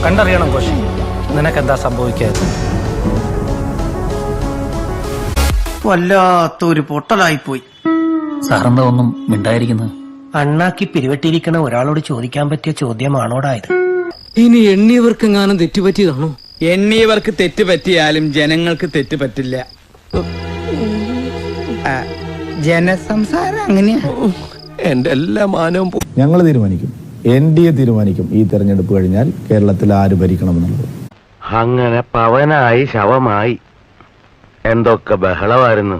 കണ്ടറിയണം കോശി, നിനക്കെന്താ സംഭവിക്കാതെ. വല്ലാത്തൊരു പൊട്ടലായിപ്പോയി. സാറെന്താ ഒന്നും മിണ്ടായിരിക്കുന്നത്? അണ്ണാക്കി പിരിവെട്ടിയിരിക്കണ ഒരാളോട് ചോദിക്കാൻ പറ്റിയ ചോദ്യമാണോടായത്? ഇനി എണ്ണിയവർക്കെങ്ങാനും തെറ്റുപറ്റിയതാണോ? എണ്ണിയവർക്ക് തെറ്റ് പറ്റിയാലും ജനങ്ങൾക്ക് തെറ്റ് പറ്റില്ല. ജനസംസാരം അങ്ങനെയാ. എന്റെ എല്ലാ മാനവും ഞങ്ങൾ തീരുമാനിക്കും, NDA തീരുമാനിക്കും ഈ തെരഞ്ഞെടുപ്പ് കഴിഞ്ഞാൽ കേരളത്തിൽ ആര് ഭരിക്കണമെന്നുള്ളത്. അങ്ങനെ പവനായി ശവമായി എന്തൊക്കെ ബഹളമായിരുന്നു.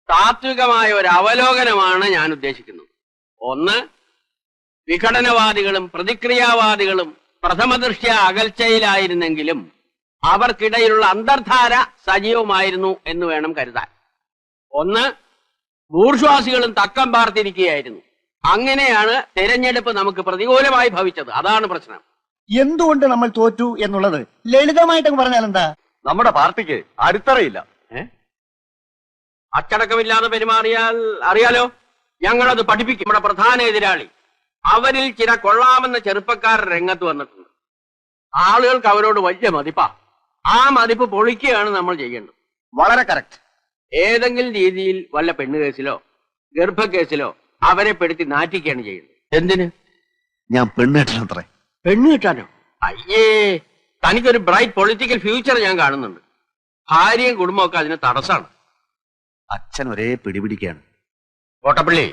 താത്വികമായ ഒരു അവലോകനമാണ് ഞാൻ ഉദ്ദേശിക്കുന്നത്. ഒന്ന്, വിഘടനവാദികളും പ്രതിക്രിയാവാദികളും പ്രഥമദൃഷ്ട്യാ അകൽച്ചയിലായിരുന്നെങ്കിലും അവർക്കിടയിലുള്ള അന്തർധാര സജീവമായിരുന്നു എന്ന് വേണം കരുതാൻ. ഒന്ന്, ബൂർഷ്വാസികളും തക്കം പാർത്തിരിക്കുകയായിരുന്നു. അങ്ങനെയാണ് തെരഞ്ഞെടുപ്പ് നമുക്ക് പ്രതികൂലമായി ഭവിച്ചത്. അതാണ് പ്രശ്നം. എന്തുകൊണ്ട് നമ്മൾ തോറ്റു എന്നുള്ളത് ലളിതമായിട്ട് പറഞ്ഞാൽ എന്താ? നമ്മുടെ പാർട്ടിക്ക് അടിത്തറയില്ല. അച്ചടക്കമില്ലാതെ പെരുമാറിയാൽ അറിയാലോ, ഞങ്ങളത് പഠിപ്പിക്കും. നമ്മുടെ പ്രധാന എതിരാളി, അവരിൽ ചില കൊള്ളാമെന്ന ചെറുപ്പക്കാർ രംഗത്ത് വന്നിട്ടുണ്ട്. ആളുകൾക്ക് അവരോട് വലിയ മതിപ്പാ. ആ മതിപ്പ് പൊളിക്കുകയാണ് നമ്മൾ ചെയ്യേണ്ടത്. വളരെ കറക്റ്റ്. ഏതെങ്കിലും രീതിയിൽ വല്ല പെണ്ണുകേസിലോ ഗർഭക്കേസിലോ അവരെ പെടുത്തി നാറ്റിക്കുകയാണ് ചെയ്യുന്നത്. എന്തിന്? ഞാൻ പെണ്ണിട്ടത്രേ. പെണ്ണ് കിട്ടാനോ? അയ്യേ, തനിക്കൊരു ബ്രൈറ്റ് പൊളിറ്റിക്കൽ ഫ്യൂച്ചർ ഞാൻ കാണുന്നുണ്ട്. ഭാര്യയും കുടുംബമൊക്കെ അതിന് തടസ്സമാണ്. അച്ഛൻ ഒരേ പിടിപിടിക്കാണ്. കോട്ടപ്പള്ളി,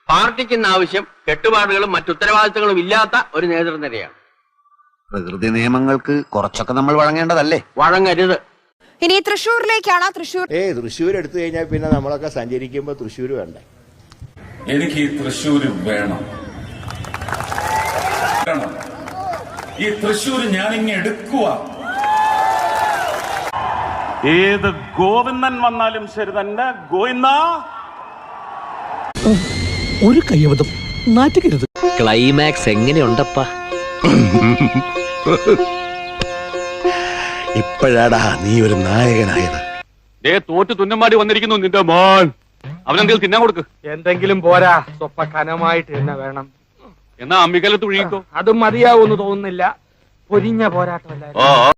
പാർട്ടിക്ക് ഇന്ന് ആവശ്യം കെട്ടുപാടുകളും മറ്റുത്തരവാദിത്തങ്ങളും ഇല്ലാത്ത ഒരു നേതൃനിരയാണ്. പ്രകൃതി നിയമങ്ങൾക്ക് കുറച്ചൊക്കെ നമ്മൾ വഴങ്ങേണ്ടതല്ലേ? വഴങ്ങരുത്. ഇനി തൃശ്ശൂരിലേക്കാണ്. തൃശ്ശൂർ എടുത്തു കഴിഞ്ഞാൽ പിന്നെ നമ്മളൊക്കെ സഞ്ചരിക്കുമ്പോ തൃശ്ശൂർ വേണ്ട. എനിക്ക് ഈ തൃശ്ശൂര് വേണം. ഈ തൃശ്ശൂര് ഞാനിങ്ങ് എടുക്കുക. ഏത് ഗോവിന്ദൻ വന്നാലും ശരി തന്നെ. ഗോവിന്ദ, ഒരു കയ്യബദ്ധം, നാറ്റുകരുത്. ക്ലൈമാക്സ് എങ്ങനെയുണ്ടപ്പാ? ഇപ്പോഴാടാ നീ ഒരു നായകനായത്. തോറ്റു തുന്നമാടി വന്നിരിക്കുന്നു നിന്റെ മോൻ. അവനെന്തെങ്കിലും തിന്നാൻ കൊടുക്ക്. എന്തെങ്കിലും പോരാ, സ്വപ്പ കനമായിട്ട് തന്നെ വേണം. എന്നാ അമ്മിക്കലത്ത് ഒഴുകിക്കോ. അതും മതിയാവൂന്ന് തോന്നുന്നില്ല. പൊരിഞ്ഞ പോരാട്ടമല്ല.